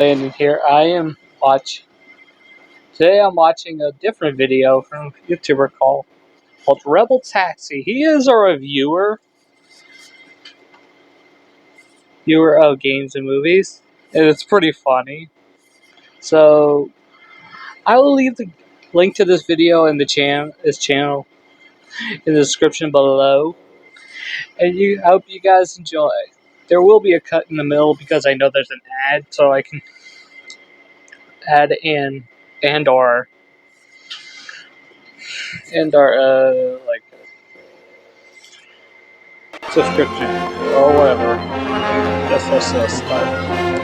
And here I am watching. Today I'm watching a different video from a YouTuber called Rebel Taxi. He is a viewer of games and movies, and it's pretty funny. So I will leave the link to this video in his channel in the description below. And I hope you guys enjoy. There will be a cut in the middle because I know there's an ad, so I can add in and/or like subscription or whatever. Let's start.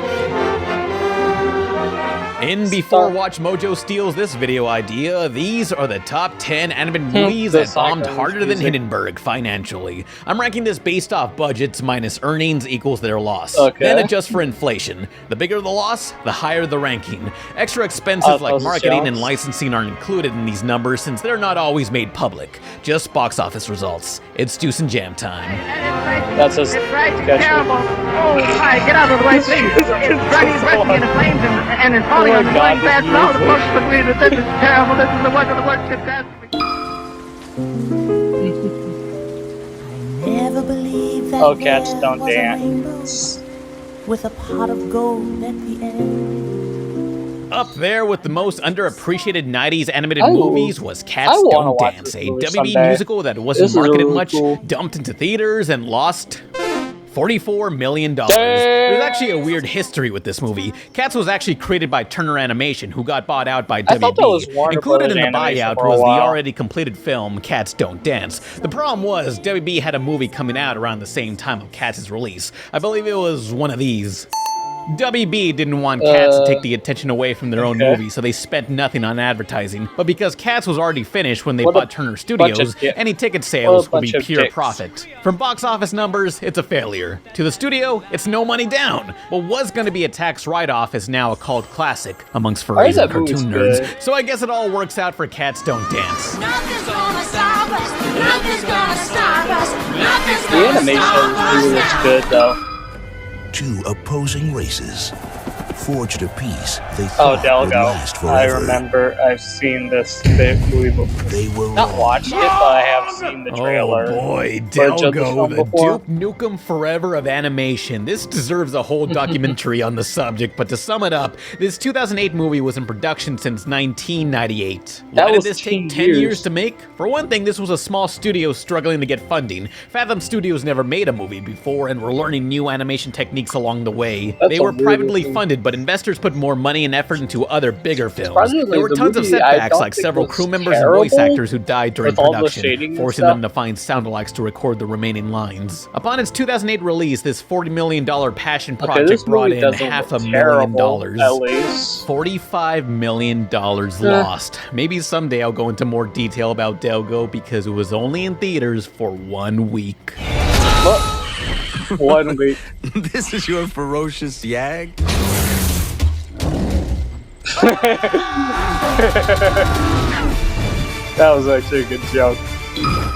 Before Watch Mojo steals this video idea, these are the top 10 animated movies that bombed harder than Hindenburg financially. I'm ranking this based off budgets minus earnings equals their loss. Then adjust for inflation. The bigger the loss, the higher the ranking. Extra expenses like marketing and licensing aren't included in these numbers since they're not always made public. Just box office results. It's Juice and Jam time. That's just terrible. Oh, hi, get out of the way, please. It's running in the flames and it's falling on the flying fast. All the folks agree that this is terrible. This is the worst of the worst catastrophe. I never believed that Cats Don't Dance. With a pot of gold at the end. Up there with the most underappreciated 90s animated movies was Cats Don't Dance, a WB musical that wasn't marketed much, dumped into theaters, and lost $44 million. There's actually a weird history with this movie. Cats was actually created by Turner Animation, who got bought out by WB. Included in the buyout was the already completed film Cats Don't Dance. The problem was WB had a movie coming out around the same time of Cats' release. I believe it was one of these. WB didn't want Cats to take the attention away from their own movie, so they spent nothing on advertising. But because Cats was already finished when they bought Turner Studios, any ticket sales would be pure profit. From box office numbers, it's a failure. To the studio, it's no money down. What was going to be a tax write-off is now a cult classic amongst furries and cartoon nerds. So I guess it all works out for Cats Don't Dance. Nothing's gonna stop us. Nothing's gonna stop us. Nothing's The animation really looks good, though. Two opposing races forged a peace they thought would last forever. I remember I've seen this movie before. They were not watched it, but I have seen the trailer. Oh boy, Delgo, the Duke Nukem Forever of animation. This deserves a whole documentary on the subject, but to sum it up, this 2008 movie was in production since 1998. Why did this take 10 years to make? For one thing, this was a small studio struggling to get funding. Fathom Studios never made a movie before and were learning new animation techniques along the way. They were privately funded, but investors put more money and effort into other bigger films. There were tons of setbacks, like several crew members and voice actors who died during production, forcing them to find sound-alikes to record the remaining lines. Upon its 2008 release, this $40 million passion project brought in $500,000. At least $45 million lost. Maybe someday I'll go into more detail about Delgo because it was only in theaters for 1 week. 1 week. This is your ferocious yag? That was actually a good joke.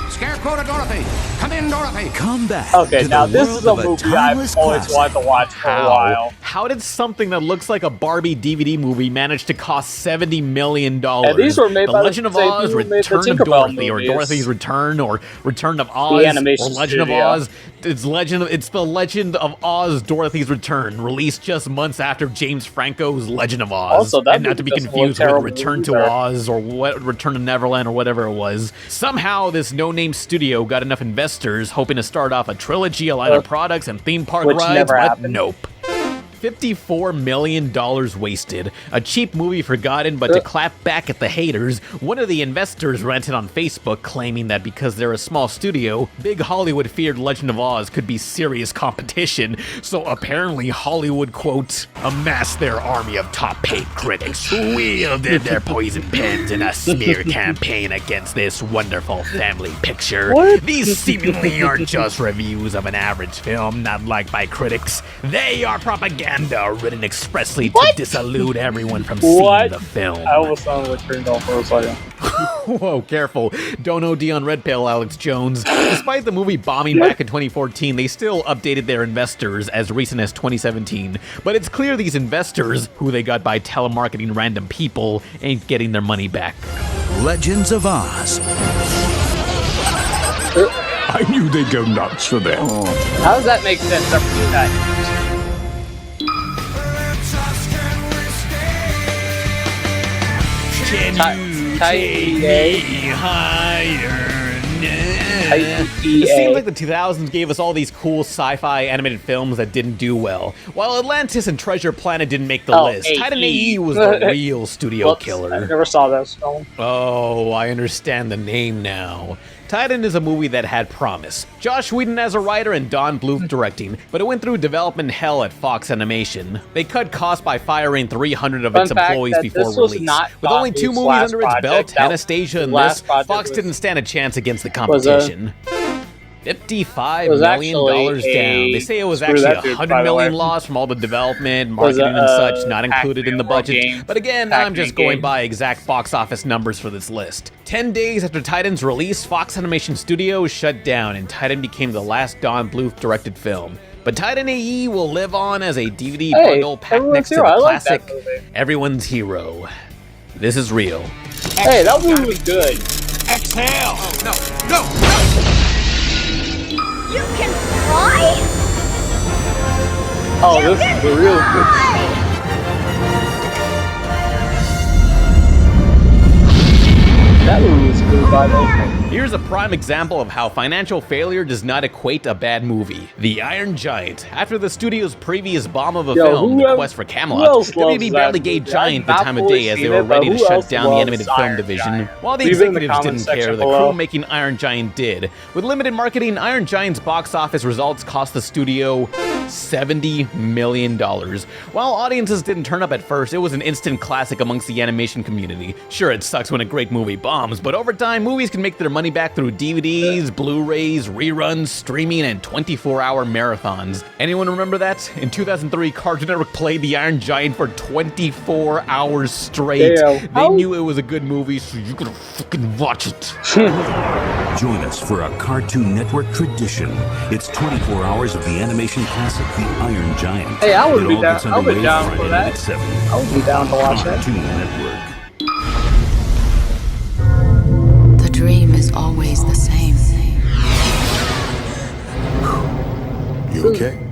Scarecrow to Dorothy! Come in, Dorothy! Come back. Okay, now this is a movie I've always wanted to watch for a while. How did something that looks like a Barbie DVD movie manage to cost $70 million? And these were made the by Legend of Oz, Return of Dorothy, or Dorothy's Return, or Return of Oz, or Legend of Oz. It's the Legend of Oz, Dorothy's Return, released just months after James Franco's Legend of Oz. Also, and not to be confused with Return to Oz, or Return to Neverland, or whatever it was. Somehow, this no-name studio got enough investors hoping to start off a trilogy, a line of products, and theme park rides, but nope. $54 million wasted. A cheap movie forgotten, but to clap back at the haters, one of the investors ranted on Facebook claiming that because they're a small studio, Big Hollywood feared Legend of Oz could be serious competition, so apparently Hollywood, quote, amassed their army of top-paid critics who wielded their poison pens in a smear campaign against this wonderful family picture. These seemingly aren't just reviews of an average film not liked by critics. They are propaganda written expressly to disillude everyone from seeing the film. I almost sounded like turned off for a second. Whoa, careful. Don't OD on red pill, Alex Jones. Despite the movie bombing back in 2014, they still updated their investors as recent as 2017. But it's clear these investors, who they got by telemarketing random people, ain't getting their money back. Legends of Oz. I knew they'd go nuts for that. How does that make sense? Can you take me higher? It seems like the 2000s gave us all these cool sci-fi animated films that didn't do well. While Atlantis and Treasure Planet didn't make the list, Titan AE was the real studio killer. I never saw this film. Oh, I understand the name now. Titan is a movie that had promise. Josh Whedon as a writer and Don Bluth directing, but it went through development hell at Fox Animation. They cut costs by firing 300 of its employees before release. With only 2 movies under its belt, Anastasia and this, Fox didn't stand a chance against the competition. $55 million down. They say it was actually $100 million loss from all the development, marketing, and such, not included in the budget. But again, I'm just going by exact box office numbers for this list. 10 days after Titan's release, Fox Animation Studios shut down, and Titan became the last Don Bluth-directed film. But Titan AE will live on as a DVD bundle packed next to the classic Everyone's Hero. This is real. Hey, that movie was good. Exhale! No! You can fly? Oh, this is the real good. That movie was good, by the way. Here's a prime example of how financial failure does not equate a bad movie. The Iron Giant. After the studio's previous bomb of a film, The Quest for Camelot, WB barely gave Giant the time of day as they were ready to shut down the animated film division. While the executives didn't care, the crew making Iron Giant did. With limited marketing, Iron Giant's box office results cost the studio $70 million. While audiences didn't turn up at first, it was an instant classic amongst the animation community. Sure, it sucks when a great movie bombs, but over time, movies can make their money back through DVDs, Blu-rays, reruns, streaming, and 24-hour marathons. Anyone remember that? In 2003, Cartoon Network played The Iron Giant for 24 hours straight. They knew it was a good movie, so you could fucking watch it. Join us for a Cartoon Network tradition. It's 24 hours of the animation classic, The Iron Giant. Hey, I would be down. I would be down for that. I would be down to watch that. Cartoon Network. The dream is always the same. You okay?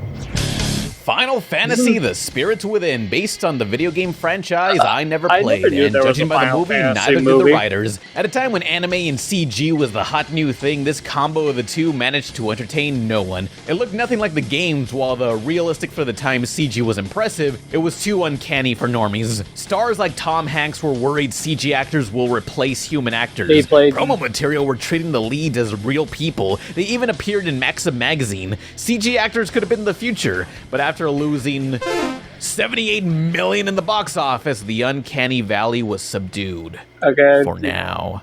Final Fantasy: The Spirits Within, based on the video game franchise I never played, and judging by the movie, neither did the writers. At a time when anime and CG was the hot new thing, this combo of the two managed to entertain no one. It looked nothing like the games, while the realistic for the time CG was impressive, it was too uncanny for normies. Stars like Tom Hanks were worried CG actors will replace human actors. Promo material were treating the leads as real people. They even appeared in Maxim magazine. CG actors could have been the future, but after losing $78 million in the box office, the uncanny valley was subdued. Okay. For now.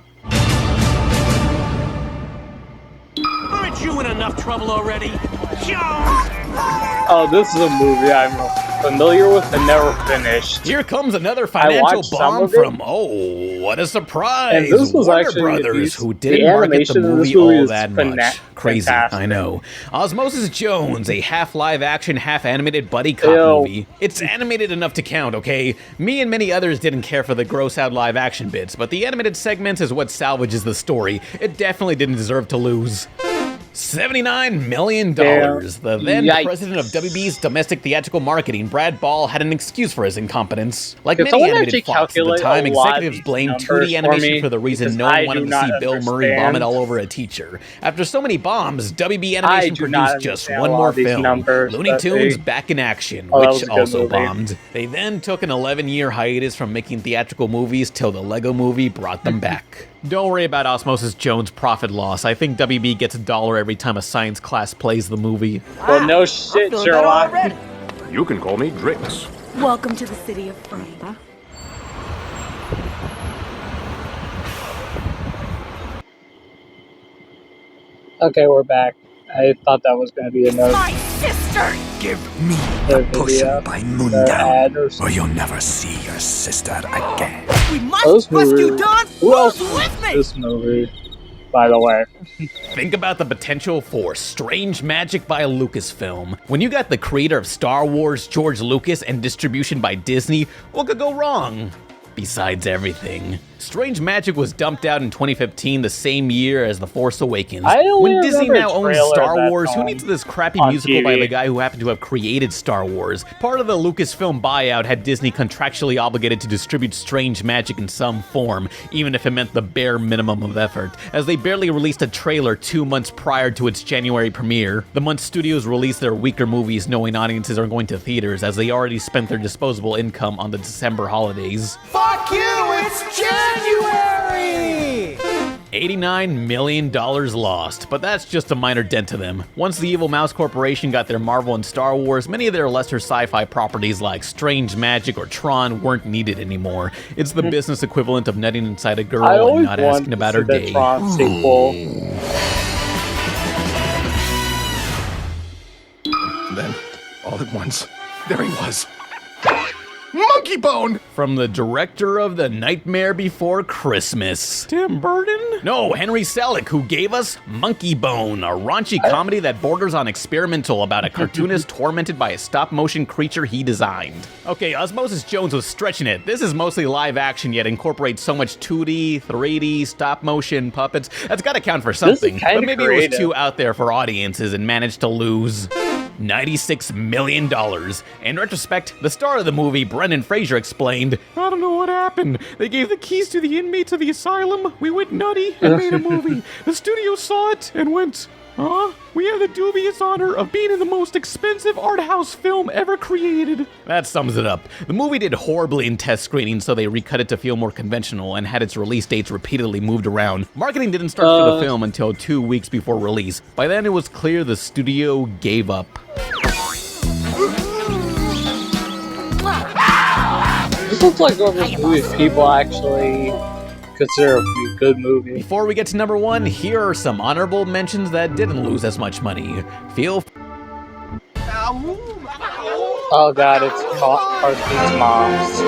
Aren't you in enough trouble already? Jones! Oh, this is a movie I'm familiar with and never finished. Here comes another financial bomb from, oh, what a surprise! And this was Warner actually Brothers, who didn't market the movie all that much. Crazy, fantastic. I know. Osmosis Jones, a half live action, half animated buddy cop movie. It's animated enough to count, okay? Me and many others didn't care for the gross out live action bits, but the animated segments is what salvages the story. It definitely didn't deserve to lose. $79 million. The then president of WB's domestic theatrical marketing, Brad Ball, had an excuse for his incompetence. Like many animated Fox at the time, executives blamed 2D animation for the reason no one wanted to see Bill Murray vomit all over a teacher. After so many bombs, WB Animation produced just one more film, Looney Tunes Back in Action, which also bombed. They then took an 11-year hiatus from making theatrical movies till the Lego Movie brought them back. Don't worry about Osmosis Jones' profit loss. I think WB gets $1 every time a science class plays the movie. Well, no shit, Sherlock. You can call me Drix. Welcome to the city of Freda. Okay, we're back. I thought that was going to be another. sister! Give me the the potion video, by the moondown, ad or or you'll never see your sister again. We Oh, this must rescue movie. Dawn! Who else Who's was with me? this movie? By the way, Think about the potential for strange magic by Lucasfilm. When you got the creator of Star Wars, George Lucas, and distribution by Disney, what could go wrong? Besides everything. Strange Magic was dumped out in 2015, the same year as The Force Awakens. I only When Disney remember now a owns trailer of Star that Wars, who film needs this crappy on musical by TV? the guy who happened to have created Star Wars? Part of the Lucasfilm buyout had Disney contractually obligated to distribute Strange Magic in some form, even if it meant the bare minimum of effort, as they barely released a trailer 2 months prior to its January premiere. The month studios released their weaker movies knowing audiences are going to theaters, as they already spent their disposable income on the December holidays. Fuck you! It's January! $89 million lost, but that's just a minor dent to them. Once the Evil Mouse Corporation got their Marvel and Star Wars, many of their lesser sci-fi properties like Strange Magic or Tron weren't needed anymore. It's the business equivalent of nutting inside a girl and not asking about her day. Tron sequel. Then, all at once, there he was. Monkey Bone! From the director of The Nightmare Before Christmas. Tim Burton? No, Henry Selick, who gave us Monkey Bone, a raunchy comedy that borders on experimental about a cartoonist tormented by a stop-motion creature he designed. Okay, Osmosis Jones was stretching it. This is mostly live action, yet incorporates so much 2D, 3D, stop-motion puppets. That's gotta count for something. But maybe it was too out there for audiences and managed to lose $96 million. In retrospect, the star of the movie, Brendan Fraser, explained, "I don't know what happened. They gave the keys to the inmates of the asylum. We went nutty and made a movie. The studio saw it and went, we have the dubious honor of being in the most expensive art house film ever created." That sums it up. The movie did horribly in test screenings, so they recut it to feel more conventional and had its release dates repeatedly moved around. Marketing didn't start for the film until 2 weeks before release. By then, it was clear the studio gave up. This looks like one of those movies people actually consider a good movie. Before we get to number 1, here are some honorable mentions that didn't lose as much money. Oh god, it's Cartoon's Moms.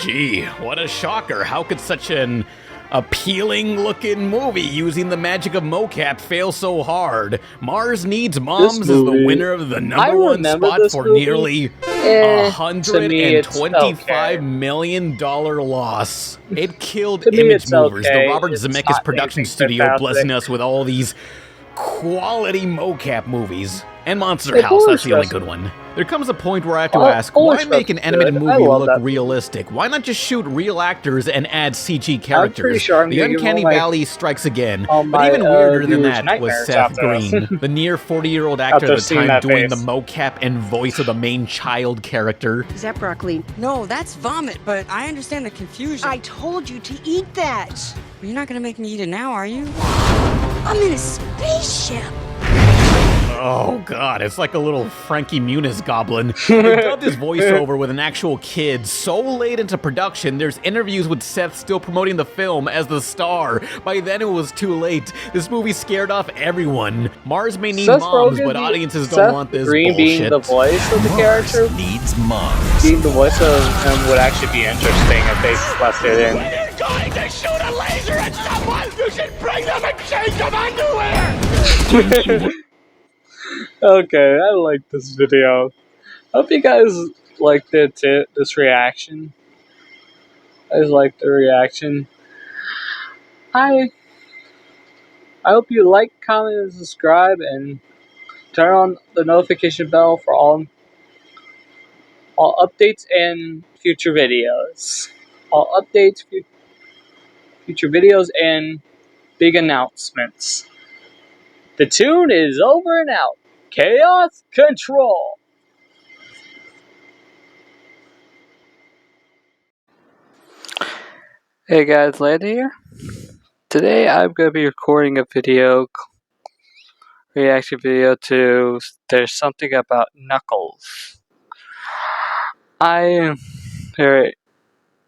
Gee, what a shocker. How could such an appealing looking movie using the magic of mocap fail so hard? Mars Needs Moms is the winner of the number 1 spot for nearly $125 million loss. It killed Image Movers, the Robert Zemeckis production studio, blessing us with all these quality mocap movies. And Monster House, that's the only good one. There comes a point where I have to ask, why make an animated movie look realistic? Why not just shoot real actors and add CG characters? The Uncanny Valley strikes again, but even weirder than that was Seth Green, the near 40-year-old actor at the time doing the mocap and voice of the main child character. Is that broccoli? No, that's vomit, but I understand the confusion. I told you to eat that. Well, you're not gonna make me eat it now, are you? I'm in a spaceship. Oh god, it's like a little Frankie Muniz goblin. They dubbed his voiceover with an actual kid. So late into production, there's interviews with Seth still promoting the film as the star. By then it was too late. This movie scared off everyone. Mars may need moms, but audiences don't want this bullshit. Being the voice of the character needs moms. Being the voice of him would actually be interesting if they left it in. When you're going to shoot a laser at someone, you should bring them a change of underwear! Okay, I like this video. Hope you guys liked it too, this reaction. I just liked the reaction. I hope you like, comment, and subscribe, and turn on the notification bell for all updates and future videos. All updates, future videos, and big announcements. The Toon is over and out. Chaos Control. Hey guys, Landon here. Today I'm going to be recording a reaction video to There's Something About Knuckles. I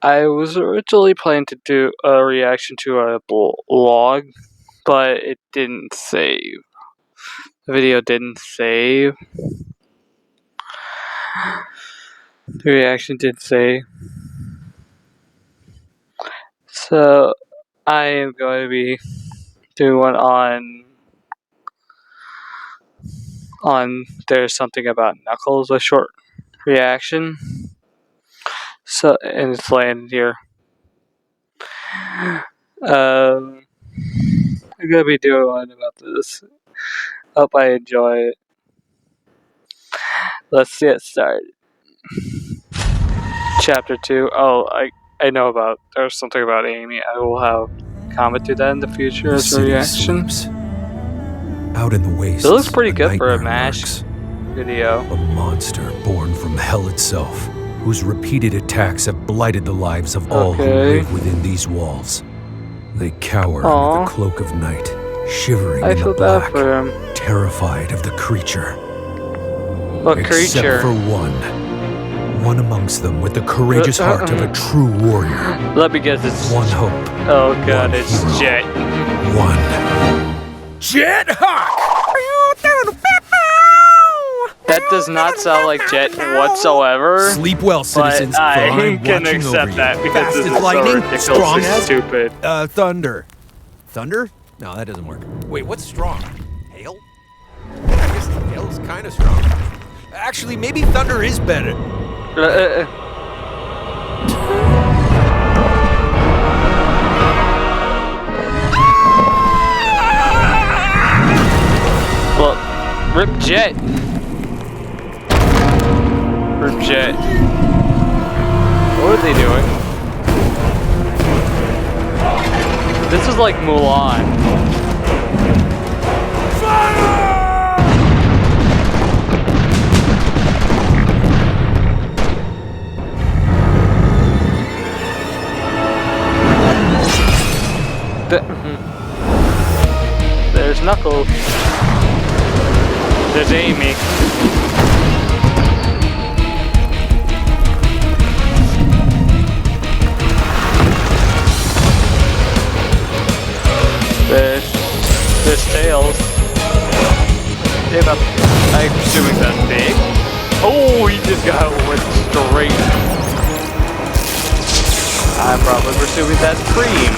was originally planning to do a reaction to a blog but it didn't save. The video didn't save. The reaction did save. So I am going to be doing one on There's Something About Knuckles, a short reaction. So, and it's landed here. I'm gonna be doing one about this. Hope I enjoy it. Let's get started. Chapter 2. Oh, I know about. There's something about Amy. I will have comment to that in the future as a reaction. Out in the wastes, it looks pretty good for a MASH video. A monster born from hell itself, whose repeated attacks have blighted the lives of all who live within these walls. They cower under the cloak of night, shivering in the black, terrified of the creature. What Except creature? for one amongst them with the courageous heart of a true warrior. Let me guess, it's one hope. Oh god, it's hero. Jet. One Jet Hawk. That does not sound like Jet whatsoever. Sleep well, citizens. But I can accept that because this is so ridiculously stupid. Thunder. Thunder? No, that doesn't work. Wait, what's strong? Hail? I guess hail is kind of strong. Actually, maybe thunder is better. Well, rip Jet. Rip Jet. What are they doing? This is like Mulan. There's Knuckles. There's Amy. There's Tails. I'm assuming that's big. Oh, he just went straight. I'm probably assuming that's Cream.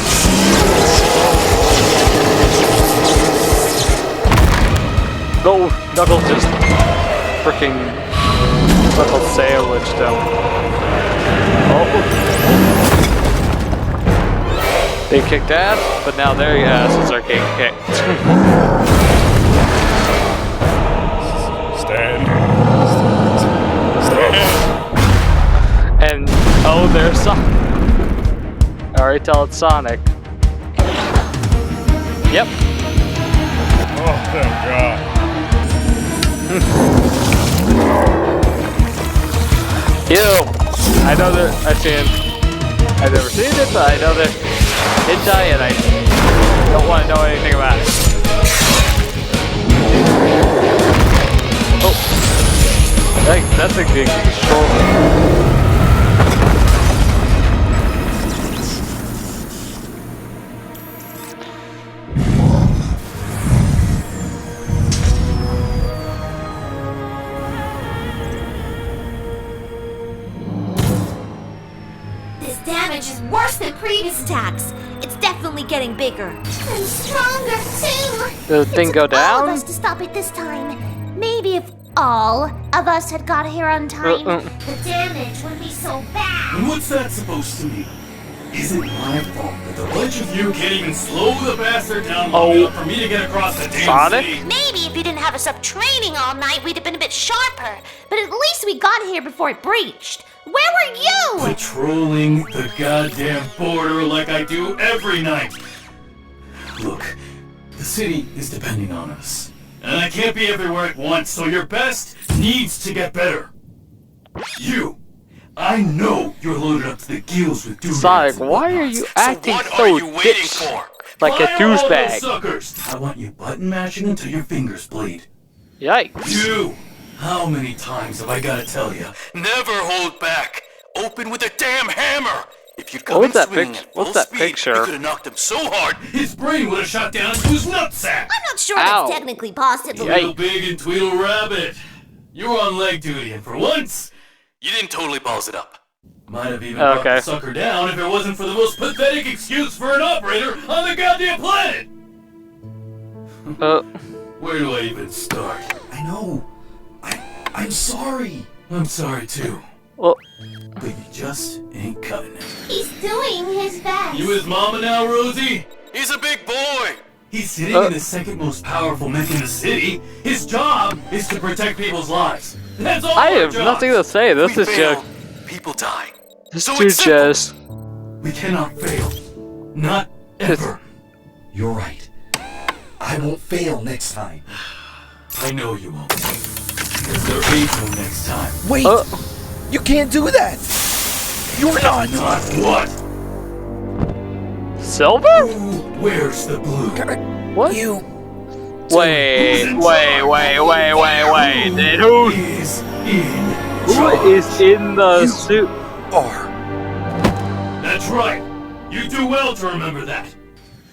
No, Knuckles just freaking Knuckles sandwiched him. Oh. They kicked ass, but now their asses are getting kicked. Stand. And oh, there's Sonic. I already tell it's Sonic. Yep. Oh, thank God. Ew. I know that I've never seen it, but I know that hentai, and I don't want to know anything about it. Oh, that's a big stroller. Worse than previous attacks. It's definitely getting bigger. And stronger, too. Does the thing go down? All of us to stop it this time. Maybe if all of us had got here on time, the damage would be so bad. And what's that supposed to mean? Is it my fault that the bunch of you can't even slow the bastard down long enough for me to get across the damn city? Maybe if you didn't have us up training all night, we'd have been a bit sharper. But at least we got here before it breached. Where were you? Patrolling the goddamn border like I do every night. Look, the city is depending on us. And I can't be everywhere at once, so your best needs to get better. You! I know you're loaded up to the gills with doodads. Sonic, why are you acting so bitch? Like a douchebag. Suckers! I want you button mashing until your fingers bleed. Yikes. You! How many times have I gotta tell you? Never hold back! Open with a damn hammer! If you'd come in swinging What's that speed, picture? you could have knocked him so hard, his brain would have shot down into his nutsack. I'm not sure that's technically possible. Tweedle Big and Tweedle Rabbit. You were on leg duty, and for once, you didn't totally balls it up. Might have even brought the sucker down if it wasn't for the most pathetic excuse for an operator on the goddamn planet. Where do I even start? I know. I'm sorry. I'm sorry too. But you just ain't cutting it. He's doing his best. You his mama now, Rosie? He's a big boy. He's sitting in the second most powerful mech in the city. His job is to protect people's lives. That's all. I have nothing to say. This is just people die. This dude just. We cannot fail. Not ever. You're right. I won't fail next time. I know you won't. Because there ain't no next time. Wait! You can't do that! You're not! Not what? Silver? Where's the blue? What? You. Wait. Dude, who is in the suit? That's right. You do well to remember that.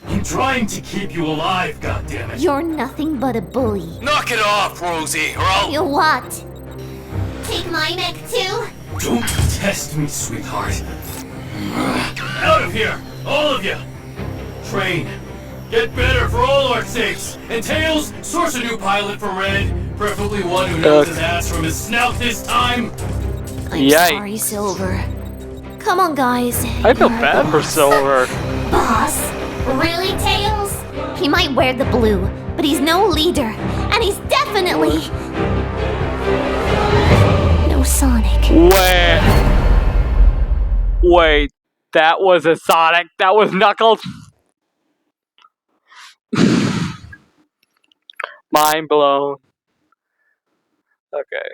I'm trying to keep you alive, goddammit. You're nothing but a bully. Knock it off, Rosie, or I'll... You what? Take my mech too? Don't test me, sweetheart. Out of here, all of you. Train. Get better for all our sakes. And Tails, source a new pilot for Red. Preferably one who knows his ass from his snout this time. I'm sorry, Silver. Come on, guys. I feel bad for Silver. Boss? Really, Tails? He might wear the blue, but he's no leader. And he's definitely... no Sonic. Wait. That was a Sonic. That was Knuckles. Mind blown. Okay.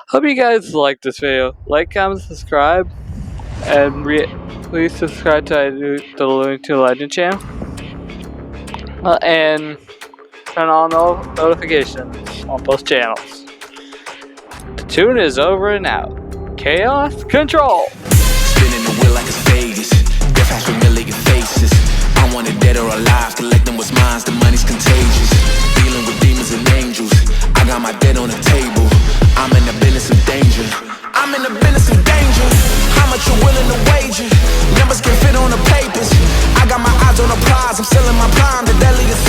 Hope you guys liked this video. Like, comment, subscribe, and please subscribe to the Toon Landon channel. And turn on notifications on both channels. The tune is over and out. Chaos Control! Spinning the wheel like it's Vegas. Death has familiar faces. I want it dead or alive. Collecting what's mine, the money's contagious. Dealing with demons and angels. I got my dead on the table. I'm in the business of danger. I'm in the business of danger. How much you willing to wager? Numbers can fit on the papers. I got my eyes on the prize. I'm selling my prime. The deadliest